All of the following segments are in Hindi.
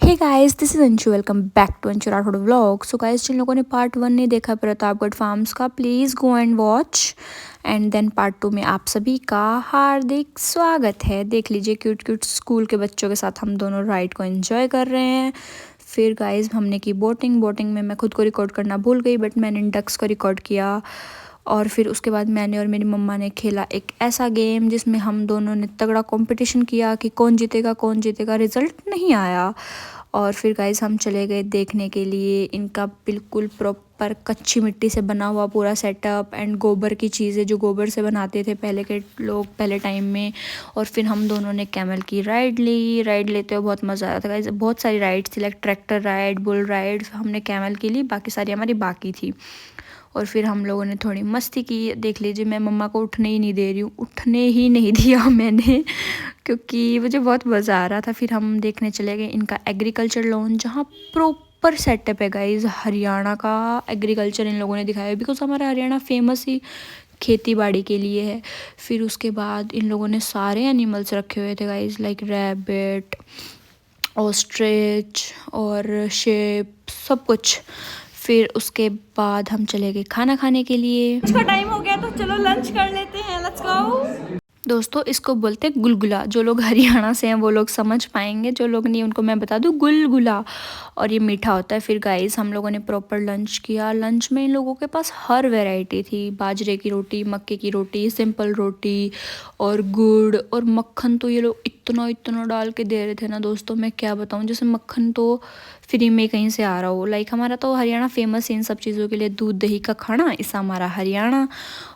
Hey guys, this is Anshu. Welcome back to Anshu Rathore vlog. So guys, जिन लोगों ने पार्ट 1 नहीं देखा प्रतापगढ़ फार्म्स का, please go and watch. And then part 2 में आप सभी का हार्दिक स्वागत है। देख लीजिए, क्यूट क्यूट स्कूल के बच्चों के साथ हम दोनों राइड को एंजॉय कर रहे हैं। फिर गाइस, हमने की बोटिंग में मैं खुद को रिकॉर्ड करना भूल गई, बट मैंने डक्स को रिकॉर्ड किया। और फिर उसके बाद मैंने और मेरी मम्मा ने खेला एक ऐसा गेम जिसमें हम दोनों ने तगड़ा कंपटीशन किया कि कौन जीतेगा। रिज़ल्ट नहीं आया। और फिर गाइस, हम चले गए देखने के लिए इनका बिल्कुल प्रॉपर कच्ची मिट्टी से बना हुआ पूरा सेटअप एंड गोबर की चीज़ें जो गोबर से बनाते थे पहले के लोग, पहले टाइम में। और फिर हम दोनों ने कैमल की राइड लेते हुए बहुत मज़ा आया था गाइस। बहुत सारी राइड्स थी, like tractor ride, bull ride. हमने कैमल की ली, बाकी सारी हमारी बाकी थी। और फिर हम लोगों ने थोड़ी मस्ती की। देख लीजिए, मैं मम्मा को उठने ही नहीं दे रही हूँ, उठने ही नहीं दिया मैंने, क्योंकि मुझे बहुत मज़ा आ रहा था। फिर हम देखने चले गए इनका एग्रीकल्चर लोन, जहाँ प्रॉपर सेटअप है गाइज। हरियाणा का एग्रीकल्चर इन लोगों ने दिखाया है, बिकॉज हमारा हरियाणा फेमस ही खेती बाड़ी के लिए है। फिर उसके बाद इन लोगों ने सारे एनिमल्स रखे हुए थे गाइज, लाइक रैबिट, ऑस्ट्रिच और शेप, सब कुछ। फिर उसके बाद हम चले गए खाना खाने के लिए। लंच का टाइम हो गया तो चलो लंच कर लेते हैं। Let's go. दोस्तों, इसको बोलते हैं गुलगुला। जो लोग हरियाणा से हैं वो लोग समझ पाएंगे, जो लोग नहीं उनको मैं बता दूं, गुलगुला। और ये मीठा होता है। फिर गाइस, हम लोगों ने प्रॉपर लंच किया। लंच में इन लोगों के पास हर वैरायटी थी। बाजरे की रोटी, मक्के की रोटी, सिंपल रोटी और गुड़ और मक्खन। तो ये लोग इतना इतना डाल के दे रहे थे ना दोस्तों, मैं क्या बताऊँ। जैसे मक्खन तो फ्री में कहीं से आ रहा हो। लाइक हमारा तो हरियाणा फेमस है इन सब चीज़ों के लिए, दूध दही का खाना, ऐसा हमारा हरियाणा।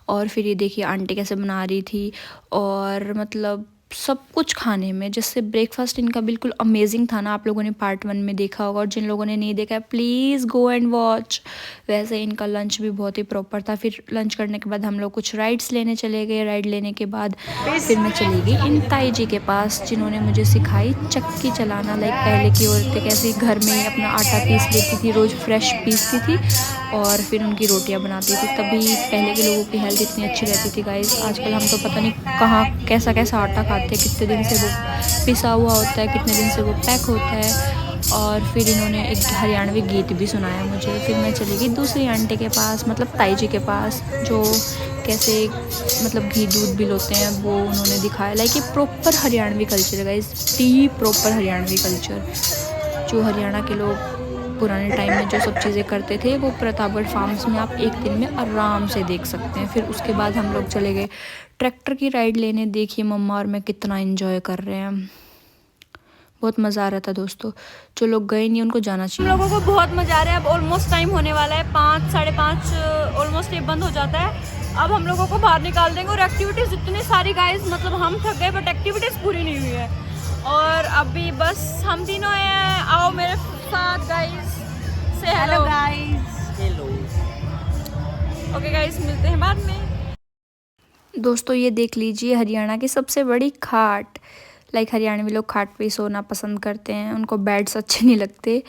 और फिर ये देखिए आंटी कैसे बना रही थी। और मतलब सब कुछ खाने में, जैसे ब्रेकफास्ट इनका बिल्कुल अमेजिंग था ना। आप लोगों ने पार्ट 1 में देखा होगा, और जिन लोगों ने नहीं देखा है प्लीज़ गो एंड वॉच। वैसे इनका लंच भी बहुत ही प्रॉपर था। फिर लंच करने के बाद हम लोग कुछ राइड्स लेने चले गए। राइड लेने के बाद फिर मैं चली गई इन ताई जी के पास, जिन्होंने मुझे सिखाई चक्की चलाना। लाइक पहले की औरतें कैसे घर में ही अपना आटा पीस लेती थी, रोज़ फ्रेश पीसती थी और फिर उनकी रोटियां बनाती थी। तभी पहले के लोगों की हेल्थ इतनी अच्छी रहती थी गाइस। आजकल हम तो पता नहीं कहाँ कैसा कैसा आटा खाते हैं, कितने दिन से वो पिसा हुआ होता है, कितने दिन से वो पैक होता है। और फिर इन्होंने एक हरियाणवी गीत भी सुनाया मुझे। फिर मैं चली गई दूसरी आंटी के पास, मतलब ताई जी के पास, जो कैसे मतलब घी दूध बिल होते हैं वो उन्होंने दिखाया। लाइक ये प्रॉपर हरियाणवी कल्चर है guys, T proper Haryanvi culture. जो हरियाणा के लोग पुराने टाइम में जो सब चीज़ें करते थे, वो प्रतापगढ़ फार्म्स में आप एक दिन में आराम से देख सकते हैं। फिर उसके बाद हम लोग चले गए ट्रैक्टर की राइड लेने। देखिए मम्मा और मैं कितना एंजॉय कर रहे हैं, बहुत मज़ा आ रहा था दोस्तों। जो लोग गए नहीं उनको जाना हम चाहिए। लोगों को बहुत मजा आ रहा है। अब ऑलमोस्ट टाइम होने वाला है, 5 साढ़े 5 ऑलमोस्ट ये बंद हो जाता है। अब हम लोगों को बाहर निकाल देंगे। और एक्टिविटीज़ इतनी सारी गाइस, मतलब हम थक गए बट एक्टिविटीज़ पूरी नहीं हुई है। और अभी बस हम तीनों हैं। आओ मेरे साथ गाइस, से hello guys. Hello. Okay guys, मिलते हैं बाद में। दोस्तों, ये देख लीजिए हरियाणा की सबसे बड़ी खाट। लाइक हरियाणवी लोग खाट पे ही सोना पसंद करते हैं, उनको बेड्स अच्छे नहीं लगते।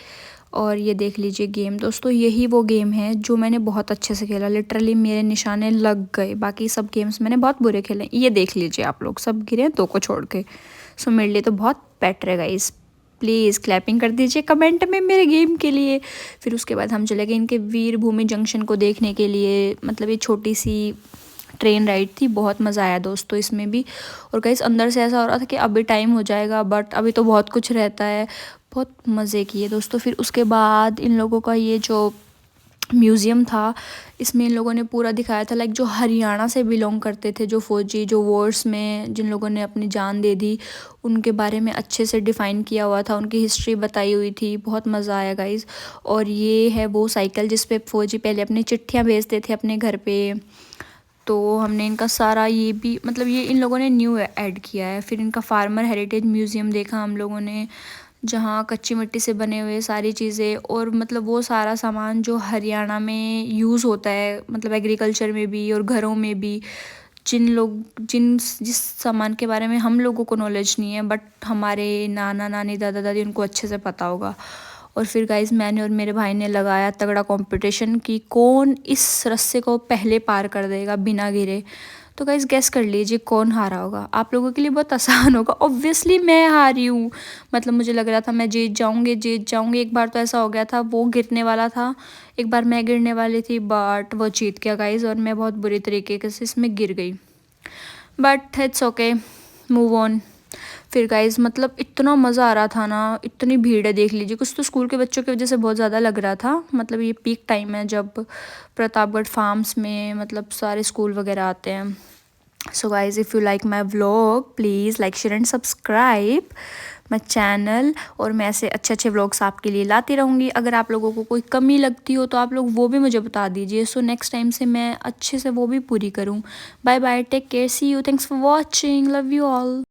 और ये देख लीजिए गेम। दोस्तों, यही वो गेम है जो मैंने बहुत अच्छे से खेला। लिटरली मेरे निशाने लग गए। बाकी सब गेम्स मैंने बहुत बुरे खेले। ये देख लीजिए, आप लोग सब गिरे 2 को छोड़ के। सो मेरे लिए तो बहुत बेटर है गाइस। प्लीज़ क्लैपिंग कर दीजिए कमेंट में मेरे गेम के लिए। फिर उसके बाद हम चले गए इनके वीर भूमि जंक्शन को देखने के लिए। मतलब ये छोटी सी ट्रेन राइड थी, बहुत मज़ा आया दोस्तों इसमें भी। और गाइस, अंदर से ऐसा हो रहा था कि अभी टाइम हो जाएगा, बट अभी तो बहुत कुछ रहता है। बहुत मज़े किए दोस्तों। फिर उसके बाद इन लोगों का ये जो म्यूज़ियम था, इसमें इन लोगों ने पूरा दिखाया था। लाइक जो हरियाणा से बिलोंग करते थे, जो फौजी, जो वॉर्स में जिन लोगों ने अपनी जान दे दी, उनके बारे में अच्छे से डिफ़ाइन किया हुआ था, उनकी हिस्ट्री बताई हुई थी। बहुत मज़ा आया गाइज़। और ये है वो साइकिल जिस पे फौजी पहले अपनी चिट्ठियाँ भेजते थे अपने घर पे। तो हमने इनका सारा ये भी, मतलब ये इन लोगों ने न्यू ऐड किया है। फिर इनका फार्मर हेरिटेज म्यूज़ियम देखा हम लोगों ने, जहाँ कच्ची मिट्टी से बने हुए सारी चीज़ें और मतलब वो सारा सामान जो हरियाणा में यूज़ होता है, मतलब एग्रीकल्चर में भी और घरों में भी। जिस सामान के बारे में हम लोगों को नॉलेज नहीं है, बट हमारे नाना नानी दादा दादी उनको अच्छे से पता होगा। और फिर गाइज, मैंने और मेरे भाई ने लगाया तगड़ा कंपटीशन कि कौन इस रस्से को पहले पार कर देगा बिना गिरे। तो गाइस गेस कर लीजिए कौन हारा होगा। आप लोगों के लिए बहुत आसान होगा, ऑब्वियसली मैं हारी हूँ। मतलब मुझे लग रहा था मैं जीत जाऊँगी। एक बार तो ऐसा हो गया था, वो गिरने वाला था, एक बार मैं गिरने वाली थी, बट वो जीत गया गाइस और मैं बहुत बुरी तरीके से इसमें गिर गई। But it's okay, move on. फिर गाइस मतलब इतना मज़ा आ रहा था ना, इतनी भीड़ है देख लीजिए। कुछ तो स्कूल के बच्चों की वजह से बहुत ज़्यादा लग रहा था। मतलब ये पीक टाइम है जब प्रतापगढ़ फार्म्स में मतलब सारे स्कूल वगैरह आते हैं। So guys if you like my vlog please like share and subscribe my channel, और मैं ऐसे अच्छे अच्छे व्लॉग्स आपके लिए लाती रहूँगी। अगर आप लोगों को कोई कमी लगती हो तो आप लोग वो भी मुझे बता दीजिए, सो नेक्स्ट टाइम से मैं अच्छे से वो भी पूरी करूँ। Bye bye, take care, see you, thanks for watching, love you all.